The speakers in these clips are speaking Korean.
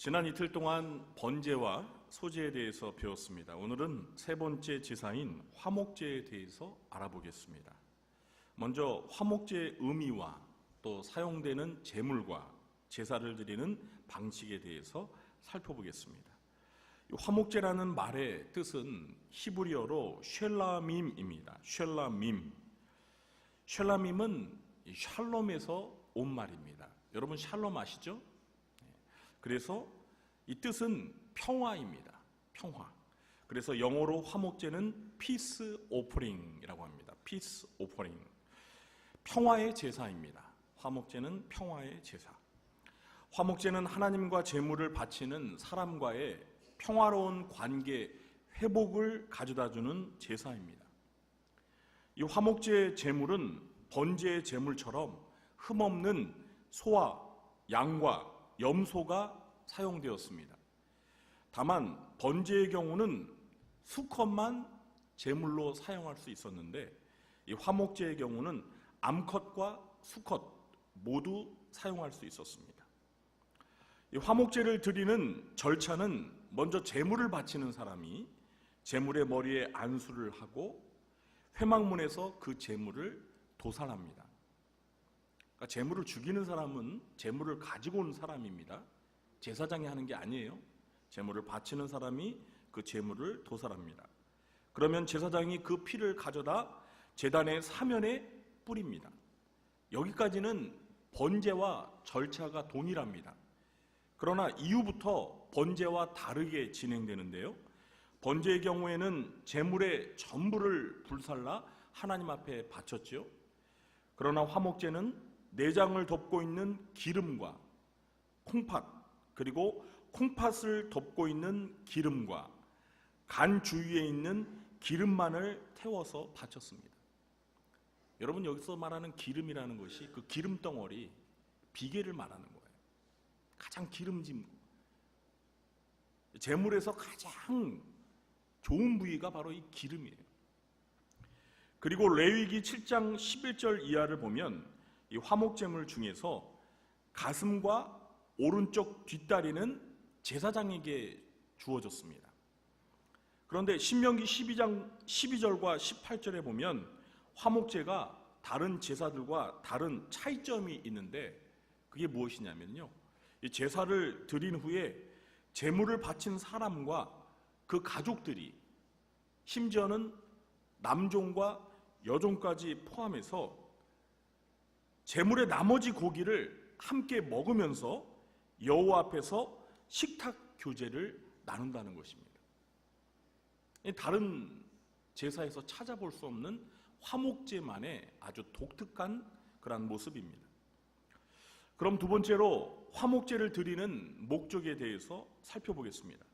지난 이틀 동안 번제와 소제에 대해서 배웠습니다. 오늘은 세 번째 제사인 화목제에 대해서 알아보겠습니다. 먼저 화목제의 의미와 또 사용되는 제물과 제사를 드리는 방식에 대해서 살펴보겠습니다. 화목제라는 말의 뜻은 히브리어로 쉘라밈입니다. 쉘라밈은 샬롬에서 온 말입니다. 여러분 샬롬 아시죠? 그래서 이 뜻은 평화입니다. 평화. 그래서 영어로 화목제는 peace offering이라고 합니다. peace offering. 평화의 제사입니다. 화목제는 평화의 제사. 화목제는 하나님과 제물을 바치는 사람과의 평화로운 관계 회복을 가져다주는 제사입니다. 이 화목제의 제물은 번제의 제물처럼 흠없는 소와 양과 염소가 사용되었습니다. 다만 번제의 경우는 수컷만 제물로 사용할 수 있었는데 이 화목제의 경우는 암컷과 수컷 모두 사용할 수 있었습니다. 이 화목제를 드리는 절차는 먼저 제물을 바치는 사람이 제물의 머리에 안수를 하고 회막문에서 그 제물을 도살합니다. 그러니까 제물을 죽이는 사람은 제물을 가지고 온 사람입니다. 제사장이 하는 게 아니에요. 제물을 바치는 사람이 그 제물을 도살합니다. 그러면 제사장이 그 피를 가져다 제단의 사면에 뿌립니다. 여기까지는 번제와 절차가 동일합니다. 그러나 이후부터 번제와 다르게 진행되는데요. 번제의 경우에는 제물의 전부를 불살라 하나님 앞에 바쳤죠. 그러나 화목제는 내장을 덮고 있는 기름과 콩팥, 그리고 콩팥을 덮고 있는 기름과 간 주위에 있는 기름만을 태워서 바쳤습니다. 여러분 여기서 말하는 기름이라는 것이 그 기름 덩어리, 비계를 말하는 거예요. 가장 기름진 제물에서 가장 좋은 부위가 바로 이 기름이에요. 그리고 레위기 7장 11절 이하를 보면 이 화목제물 중에서 가슴과 오른쪽 뒷다리는 제사장에게 주어졌습니다. 그런데 신명기 12장 12절과 18절에 보면 화목제가 다른 제사들과 다른 차이점이 있는데 그게 무엇이냐면요. 이 제사를 드린 후에 제물을 바친 사람과 그 가족들이 심지어는 남종과 여종까지 포함해서 제물의 나머지 고기를 함께 먹으면서 여호와 앞에서 식탁 교제를 나눈다는 것입니다. 다른 제사에서 찾아볼 수 없는 화목제만의 아주 독특한 그런 모습입니다. 그럼 두 번째로 화목제를 드리는 목적에 대해서 살펴보겠습니다.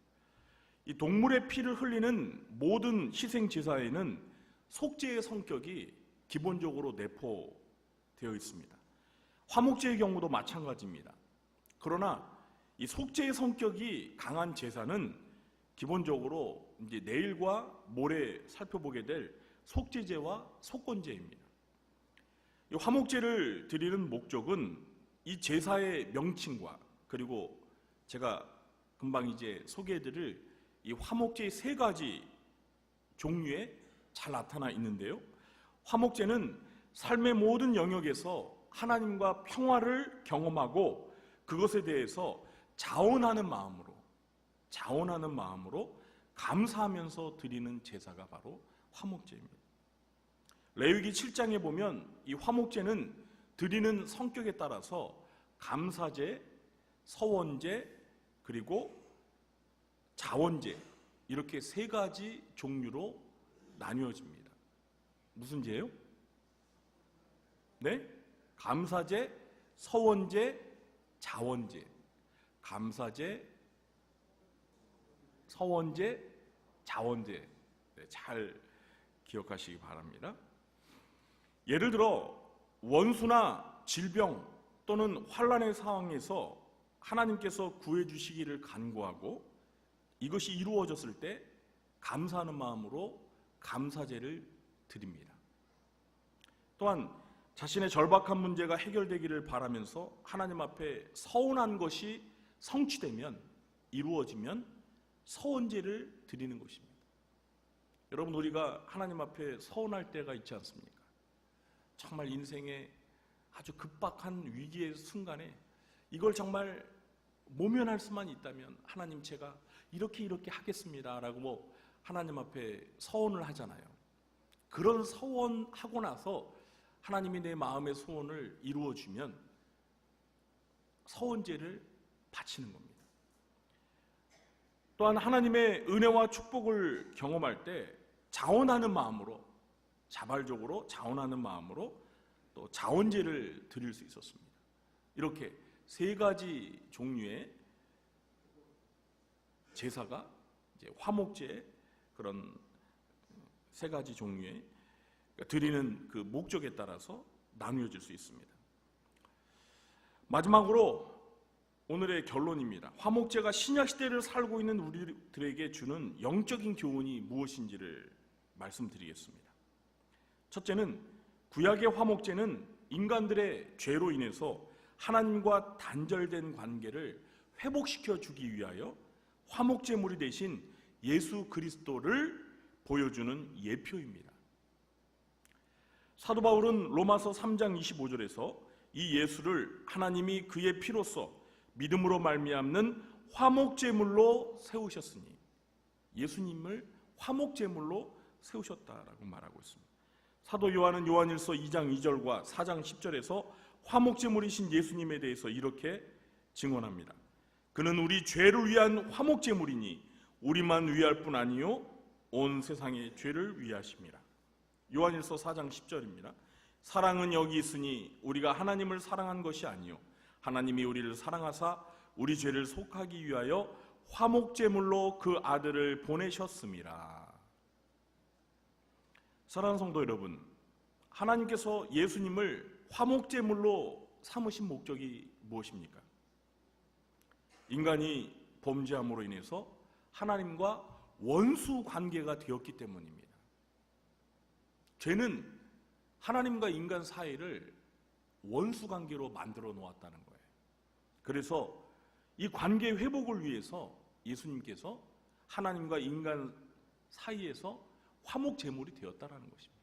이 동물의 피를 흘리는 모든 희생 제사에는 속죄의 성격이 기본적으로 내포되어 있습니다. 화목제의 경우도 마찬가지입니다. 그러나 이 속죄의 성격이 강한 제사는 기본적으로 이제 내일과 모레 살펴보게 될 속죄제와 속건제입니다. 이 화목제를 드리는 목적은 이 제사의 명칭과 그리고 제가 금방 이제 소개해드릴 이 화목제의 세 가지 종류에 잘 나타나 있는데요. 화목제는 삶의 모든 영역에서 하나님과 평화를 경험하고 그것에 대해서 자원하는 마음으로 감사하면서 드리는 제사가 바로 화목제입니다. 레위기 7장에 보면 이 화목제는 드리는 성격에 따라서 감사제, 서원제, 그리고 자원제 이렇게 세 가지 종류로 나뉘어집니다. 무슨 제요? 네? 감사제, 서원제, 자원제. 감사제, 서원제, 자원제. 네, 잘 기억하시기 바랍니다. 예를 들어 원수나 질병 또는 환난의 상황에서 하나님께서 구해주시기를 간구하고 이것이 이루어졌을 때 감사하는 마음으로 감사제를 드립니다. 또한 자신의 절박한 문제가 해결되기를 바라면서 하나님 앞에 서운한 것이 성취되면 이루어지면 서원제를 드리는 것입니다. 여러분, 우리가 하나님 앞에 서원할 때가 있지 않습니까? 정말 인생의 아주 급박한 위기의 순간에 이걸 정말 모면할 수만 있다면 하나님, 제가 이렇게 하겠습니다 라고 하나님 앞에 서원을 하잖아요. 그런 서원하고 나서 하나님이 내 마음의 소원을 이루어주면 서원제를 바치는 겁니다. 또한 하나님의 은혜와 축복을 경험할 때 자원하는 마음으로, 자발적으로 자원하는 마음으로 또 자원제를 드릴 수 있었습니다. 이렇게 세 가지 종류의 제사가 이제 화목제, 그런 세 가지 종류의 드리는 그 목적에 따라서 나누어질 수 있습니다. 마지막으로 오늘의 결론입니다. 화목제가 신약시대를 살고 있는 우리들에게 주는 영적인 교훈이 무엇인지를 말씀드리겠습니다. 첫째는, 구약의 화목제는 인간들의 죄로 인해서 하나님과 단절된 관계를 회복시켜 주기 위하여 화목제물이 대신 예수 그리스도를 보여주는 예표입니다. 사도 바울은 로마서 3장 25절에서 이 예수를 하나님이 그의 피로써 믿음으로 말미암는 화목제물로 세우셨으니, 예수님을 화목제물로 세우셨다라고 말하고 있습니다. 사도 요한은 요한일서 2장 2절과 4장 10절에서 화목제물이신 예수님에 대해서 이렇게 증언합니다. 그는 우리 죄를 위한 화목제물이니 우리만 위할 뿐 아니요 온 세상의 죄를 위하심이라. 요한일서 4장 10절입니다. 사랑은 여기 있으니 우리가 하나님을 사랑한 것이 아니요 하나님이 우리를 사랑하사 우리 죄를 속하기 위하여 화목제물로 그 아들을 보내셨음이라. 사랑하는 성도 여러분, 하나님께서 예수님을 화목제물로 삼으신 목적이 무엇입니까? 인간이 범죄함으로 인해서 하나님과 원수 관계가 되었기 때문입니다. 죄는 하나님과 인간 사이를 원수 관계로 만들어 놓았다는 거예요. 그래서 이 관계 회복을 위해서 예수님께서 하나님과 인간 사이에서 화목 제물이 되었다는 것입니다.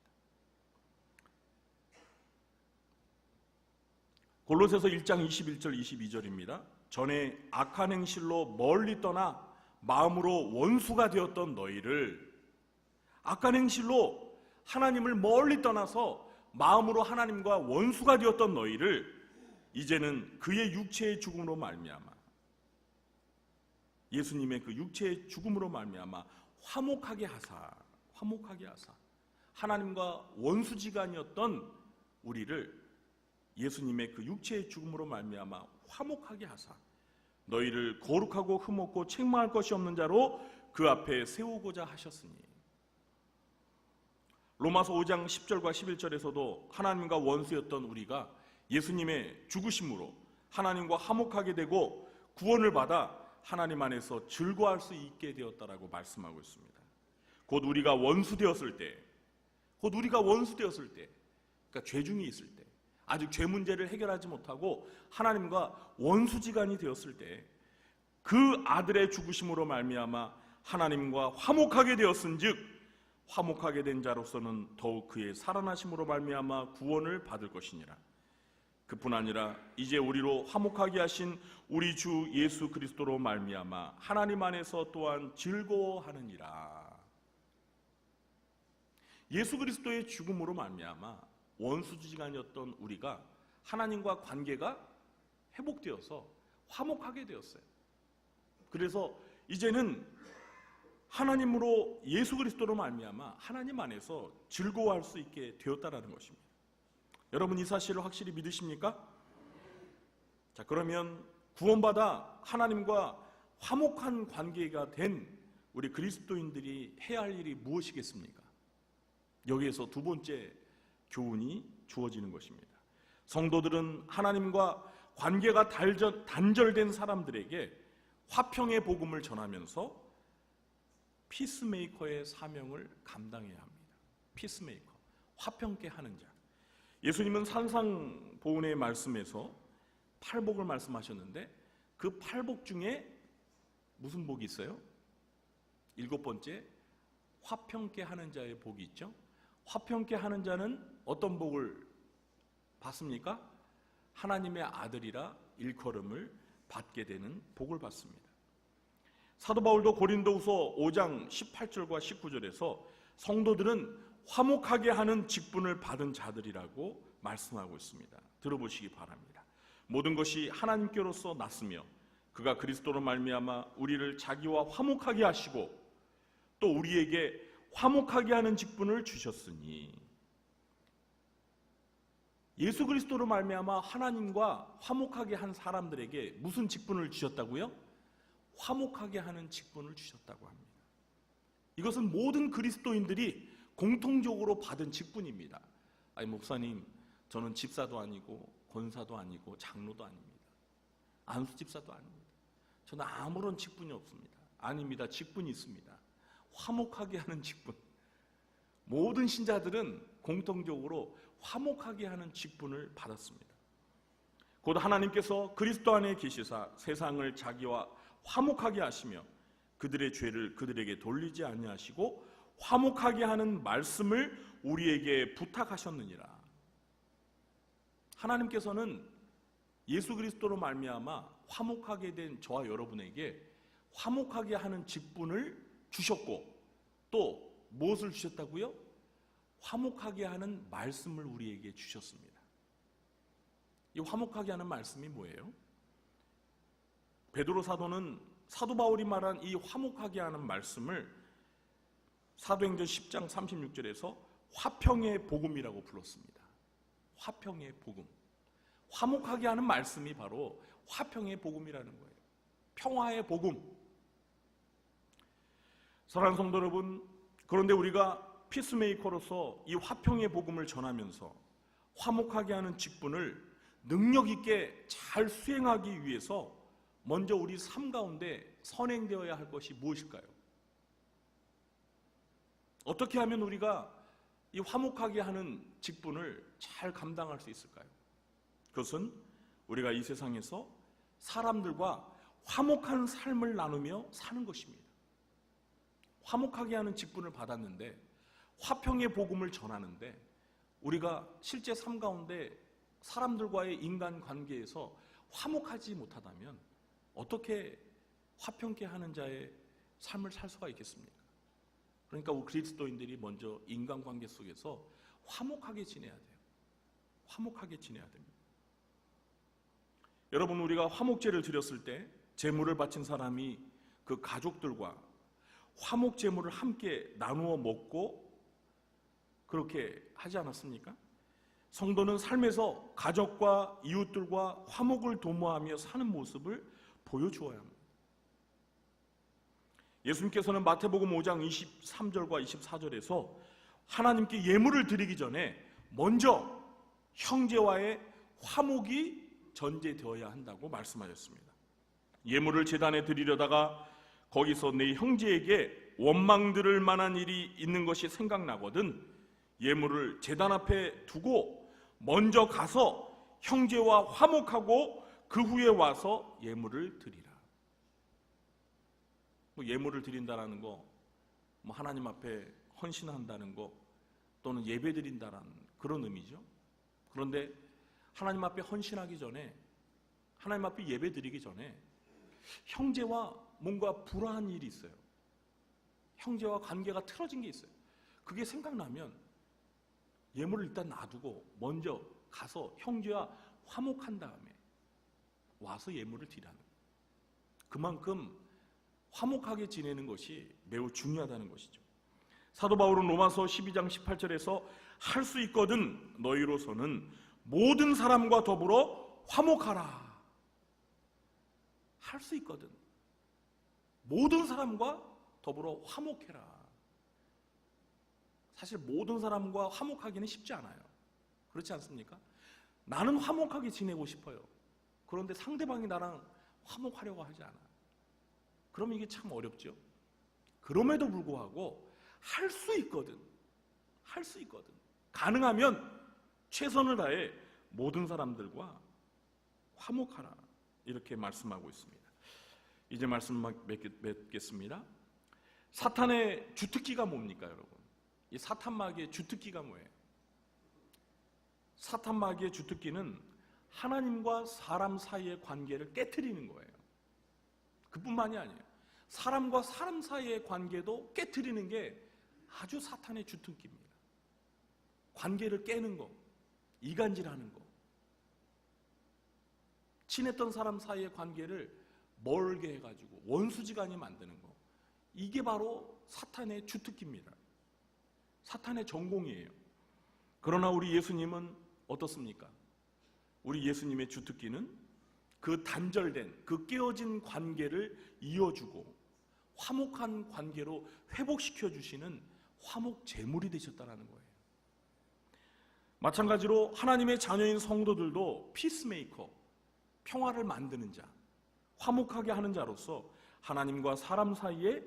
골로새서 1장 21절 22절입니다. 전에 악한 행실로 멀리 떠나 마음으로 원수가 되었던 너희를, 악한 행실로 하나님을 멀리 떠나서 마음으로 하나님과 원수가 되었던 너희를 이제는 그의 육체의 죽음으로 말미암아, 예수님의 그 육체의 죽음으로 말미암아 화목하게 하사 하나님과 원수지간이었던 우리를 예수님의 그 육체의 죽음으로 말미암아 화목하게 하사 너희를 거룩하고 흠없고 책망할 것이 없는 자로 그 앞에 세우고자 하셨으니. 로마서 5장 10절과 11절에서도 하나님과 원수였던 우리가 예수님의 죽으심으로 하나님과 화목하게 되고 구원을 받아 하나님 안에서 즐거워할 수 있게 되었다라고 말씀하고 있습니다. 곧 우리가 원수 되었을 때, 그러니까 죄중에 있을 때, 아직 죄 문제를 해결하지 못하고 하나님과 원수지간이 되었을 때 그 아들의 죽으심으로 말미암아 하나님과 화목하게 되었은즉 화목하게 된 자로서는 더욱 그의 살아나심으로 말미암아 구원을 받을 것이니라. 그뿐 아니라 이제 우리로 화목하게 하신 우리 주 예수 그리스도로 말미암아 하나님 안에서 또한 즐거워하느니라. 예수 그리스도의 죽음으로 말미암아 원수지간이었던 우리가 하나님과 관계가 회복되어서 화목하게 되었어요. 그래서 이제는 하나님으로 예수 그리스도로 말미암아 하나님 안에서 즐거워할 수 있게 되었다라는 것입니다. 여러분, 이 사실을 확실히 믿으십니까? 자, 그러면 구원받아 하나님과 화목한 관계가 된 우리 그리스도인들이 해야 할 일이 무엇이겠습니까? 여기에서 두 번째 교훈이 주어지는 것입니다. 성도들은 하나님과 관계가 단절된 사람들에게 화평의 복음을 전하면서 피스메이커의 사명을 감당해야 합니다. 피스메이커, 화평케 하는 자. 예수님은 산상보훈의 말씀에서 팔복을 말씀하셨는데 그 팔복 중에 무슨 복이 있어요? 7번째, 화평케 하는 자의 복이 있죠. 화평케 하는 자는 어떤 복을 받습니까? 하나님의 아들이라 일컬음을 받게 되는 복을 받습니다. 사도 바울도 고린도후서 5장 18절과 19절에서 성도들은 화목하게 하는 직분을 받은 자들이라고 말씀하고 있습니다. 들어보시기 바랍니다. 모든 것이 하나님께로서 났으며 그가 그리스도로 말미암아 우리를 자기와 화목하게 하시고 또 우리에게 화목하게 하는 직분을 주셨으니, 예수 그리스도로 말미암아 하나님과 화목하게 한 사람들에게 무슨 직분을 주셨다고요? 화목하게 하는 직분을 주셨다고 합니다. 이것은 모든 그리스도인들이 공통적으로 받은 직분입니다. 아니 목사님, 저는 집사도 아니고 권사도 아니고 장로도 아닙니다. 안수집사도 아닙니다. 저는 아무런 직분이 없습니다. 아닙니다. 직분이 있습니다. 화목하게 하는 직분. 모든 신자들은 공통적으로 화목하게 하는 직분을 받았습니다. 곧 하나님께서 그리스도 안에 계시사 세상을 자기와 화목하게 하시며 그들의 죄를 그들에게 돌리지 아니하시고 화목하게 하는 말씀을 우리에게 부탁하셨느니라. 하나님께서는 예수 그리스도로 말미암아 화목하게 된 저와 여러분에게 화목하게 하는 직분을 주셨고 또 무엇을 주셨다고요? 화목하게 하는 말씀을 우리에게 주셨습니다. 이 화목하게 하는 말씀이 뭐예요? 베드로 사도는 사도 바울이 말한 이 화목하게 하는 말씀을 사도행전 10장 36절에서 화평의 복음이라고 불렀습니다. 화평의 복음. 화목하게 하는 말씀이 바로 화평의 복음이라는 거예요. 평화의 복음. 사랑하는 성도 여러분, 그런데 우리가 피스메이커로서 이 화평의 복음을 전하면서 화목하게 하는 직분을 능력 있게 잘 수행하기 위해서 먼저 우리 삶 가운데 선행되어야 할 것이 무엇일까요? 어떻게 하면 우리가 이 화목하게 하는 직분을 잘 감당할 수 있을까요? 그것은 우리가 이 세상에서 사람들과 화목한 삶을 나누며 사는 것입니다. 화목하게 하는 직분을 받았는데 화평의 복음을 전하는데 우리가 실제 삶 가운데 사람들과의 인간관계에서 화목하지 못하다면 어떻게 화평케 하는 자의 삶을 살 수가 있겠습니까? 그러니까 우리 그리스도인들이 먼저 인간관계 속에서 화목하게 지내야 돼요. 화목하게 지내야 됩니다. 여러분, 우리가 화목제를 드렸을 때 제물을 바친 사람이 그 가족들과 화목제물을 함께 나누어 먹고 그렇게 하지 않았습니까? 성도는 삶에서 가족과 이웃들과 화목을 도모하며 사는 모습을 보여주어야 합니다. 예수님께서는 마태복음 5장 23절과 24절에서 하나님께 예물을 드리기 전에 먼저 형제와의 화목이 전제되어야 한다고 말씀하셨습니다. 예물을 제단에 드리려다가 거기서 내 형제에게 원망 들을 만한 일이 있는 것이 생각나거든 예물을 제단 앞에 두고 먼저 가서 형제와 화목하고 그 후에 와서 예물을 드리라. 예물을 드린다라는 거, 하나님 앞에 헌신한다는 거, 또는 예배 드린다라는 그런 의미죠. 그런데 하나님 앞에 헌신하기 전에, 하나님 앞에 예배 드리기 전에 형제와 뭔가 불화한 일이 있어요. 형제와 관계가 틀어진 게 있어요. 그게 생각나면 예물을 일단 놔두고 먼저 가서 형제와 화목한 다음에 와서 예물을 드리라는 거예요. 그만큼 화목하게 지내는 것이 매우 중요하다는 것이죠. 사도 바울은 로마서 12장 18절에서 할 수 있거든 너희로서는 모든 사람과 더불어 화목하라. 할 수 있거든 모든 사람과 더불어 화목해라. 사실 모든 사람과 화목하기는 쉽지 않아요. 그렇지 않습니까? 나는 화목하게 지내고 싶어요. 그런데 상대방이 나랑 화목하려고 하지 않아. 그러면 이게 참 어렵죠. 그럼에도 불구하고 할 수 있거든. 할 수 있거든. 가능하면 최선을 다해 모든 사람들과 화목하라. 이렇게 말씀하고 있습니다. 이제 말씀 맺겠습니다. 사탄의 주특기가 뭡니까, 여러분? 이 사탄 마귀의 주특기가 뭐예요? 사탄 마귀의 주특기는 하나님과 사람 사이의 관계를 깨트리는 거예요. 그뿐만이 아니에요. 사람과 사람 사이의 관계도 깨트리는 게 아주 사탄의 주특기입니다. 관계를 깨는 거, 이간질하는 거, 친했던 사람 사이의 관계를 멀게 해가지고 원수지간이 만드는 거, 이게 바로 사탄의 주특기입니다. 사탄의 전공이에요. 그러나 우리 예수님은 어떻습니까? 우리 예수님의 주특기는 그 단절된, 그 깨어진 관계를 이어주고 화목한 관계로 회복시켜 주시는 화목 제물이 되셨다는 거예요. 마찬가지로 하나님의 자녀인 성도들도 피스메이커, 평화를 만드는 자, 화목하게 하는 자로서 하나님과 사람 사이에,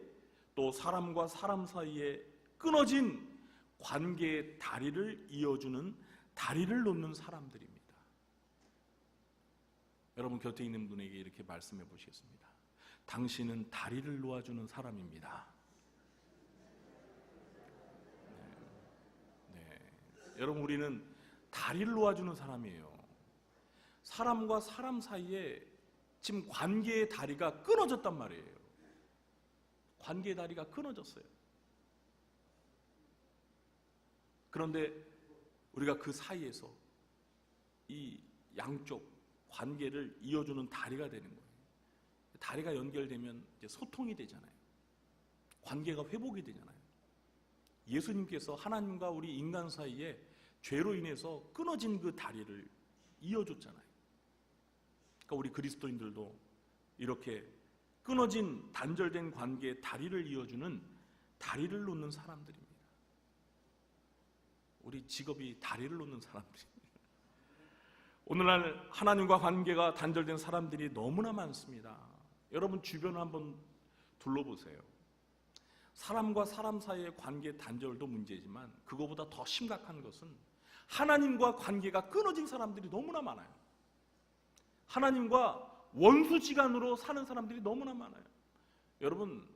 또 사람과 사람 사이에 끊어진 관계의 다리를 이어주는, 다리를 놓는 사람들입니다. 여러분 곁에 있는 분에게 이렇게 말씀해 보시겠습니다. 당신은 다리를 놓아주는 사람입니다. 여러분, 우리는 다리를 놓아주는 사람이에요. 사람과 사람 사이에 지금 관계의 다리가 끊어졌단 말이에요. 관계의 다리가 끊어졌어요. 그런데 우리가 그 사이에서 이 양쪽 관계를 이어주는 다리가 되는 거예요. 다리가 연결되면 이제 소통이 되잖아요. 관계가 회복이 되잖아요. 예수님께서 하나님과 우리 인간 사이에 죄로 인해서 끊어진 그 다리를 이어줬잖아요. 그러니까 우리 그리스도인들도 이렇게 끊어진 단절된 관계의 다리를 이어주는, 다리를 놓는 사람들입니다. 우리 직업이 다리를 놓는 사람들입니다. 오늘날 하나님과 관계가 단절된 사람들이 너무나 많습니다. 여러분 주변을 한번 둘러보세요. 사람과 사람 사이의 관계 단절도 문제지만 그거보다 더 심각한 것은 하나님과 관계가 끊어진 사람들이 너무나 많아요. 하나님과 원수지간으로 사는 사람들이 너무나 많아요. 여러분,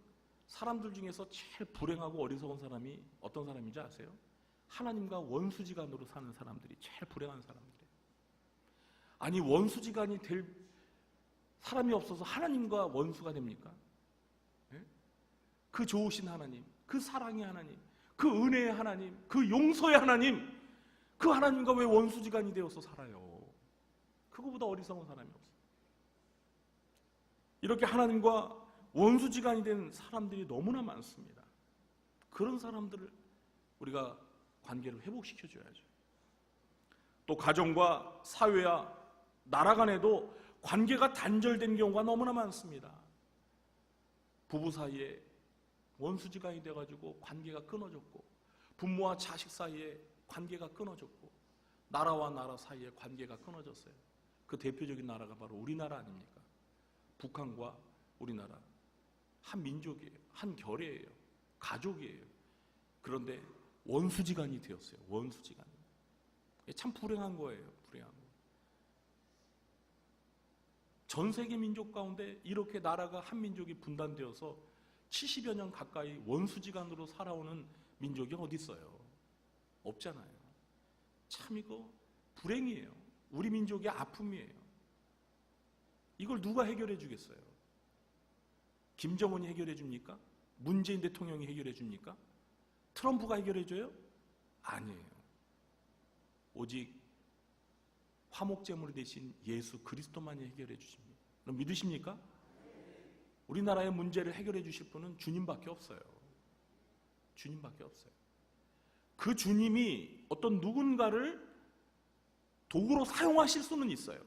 사람들 중에서 제일 불행하고 어리석은 사람이 어떤 사람인지 아세요? 하나님과 원수지간으로 사는 사람들이 제일 불행한 사람들이에요. 아니, 원수지간이 될 사람이 없어서 하나님과 원수가 됩니까? 그 좋으신 하나님, 그 사랑의 하나님, 그 은혜의 하나님, 그 용서의 하나님, 그 하나님과 왜 원수지간이 되어서 살아요? 그거보다 어리석은 사람이 없어요. 이렇게 하나님과 원수지간이 된 사람들이 너무나 많습니다. 그런 사람들을 우리가 관계를 회복시켜줘야죠. 또 가정과 사회와 나라 간에도 관계가 단절된 경우가 너무나 많습니다. 부부 사이에 원수지간이 돼가지고 관계가 끊어졌고, 부모와 자식 사이에 관계가 끊어졌고, 나라와 나라 사이에 관계가 끊어졌어요. 그 대표적인 나라가 바로 우리나라 아닙니까? 북한과 우리나라 한 민족이에요. 한 결이에요. 가족이에요. 그런데 원수지간이 되었어요. 원수지간이. 참 불행한 거예요. 불행한 거. 전 세계 민족 가운데 이렇게 나라가 한 민족이 분단되어서 70여 년 가까이 원수지간으로 살아오는 민족이 어디 있어요? 없잖아요. 참 이거 불행이에요. 우리 민족의 아픔이에요. 이걸 누가 해결해 주겠어요? 김정은이 해결해 줍니까? 문재인 대통령이 해결해 줍니까? 트럼프가 해결해 줘요? 아니에요. 오직 화목제물 대신 예수 그리스도만이 해결해 주십니다. 그럼 믿으십니까? 우리나라의 문제를 해결해 주실 분은 주님밖에 없어요. 주님밖에 없어요. 그 주님이 어떤 누군가를 도구로 사용하실 수는 있어요.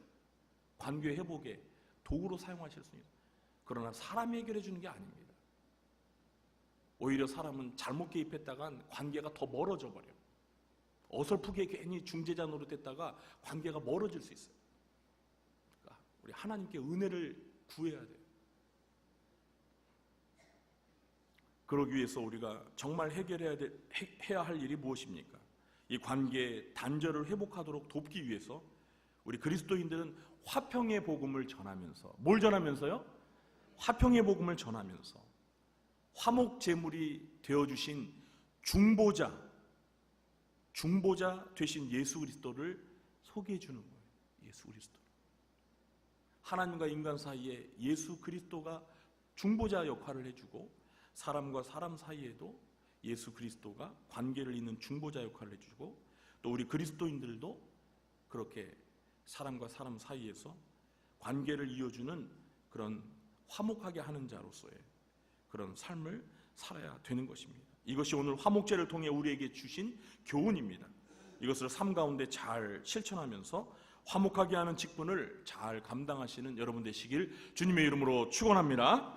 관계 회복에 도구로 사용하실 수는 있어요. 그러나 사람이 해결해 주는 게 아닙니다. 오히려 사람은 잘못 개입했다간 관계가 더 멀어져 버려요. 어설프게 괜히 중재자 노릇했다가 관계가 멀어질 수 있어요. 그러니까 우리 하나님께 은혜를 구해야 돼요. 그러기 위해서 우리가 정말 해야 할 일이 무엇입니까? 이 관계의 단절을 회복하도록 돕기 위해서 우리 그리스도인들은 화평의 복음을 전하면서, 뭘 전하면서요? 화평의 복음을 전하면서 화목 제물이 되어주신 중보자 되신 예수 그리스도를 소개해 주는 거예요. 예수 그리스도. 하나님과 인간 사이에 예수 그리스도가 중보자 역할을 해주고 사람과 사람 사이에도 예수 그리스도가 관계를 잇는 중보자 역할을 해주고 또 우리 그리스도인들도 그렇게 사람과 사람 사이에서 관계를 이어주는 그런 화목하게 하는 자로서의 그런 삶을 살아야 되는 것입니다. 이것이 오늘 화목제를 통해 우리에게 주신 교훈입니다. 이것을 삶 가운데 잘 실천하면서 화목하게 하는 직분을 잘 감당하시는 여러분 되시길 주님의 이름으로 축원합니다.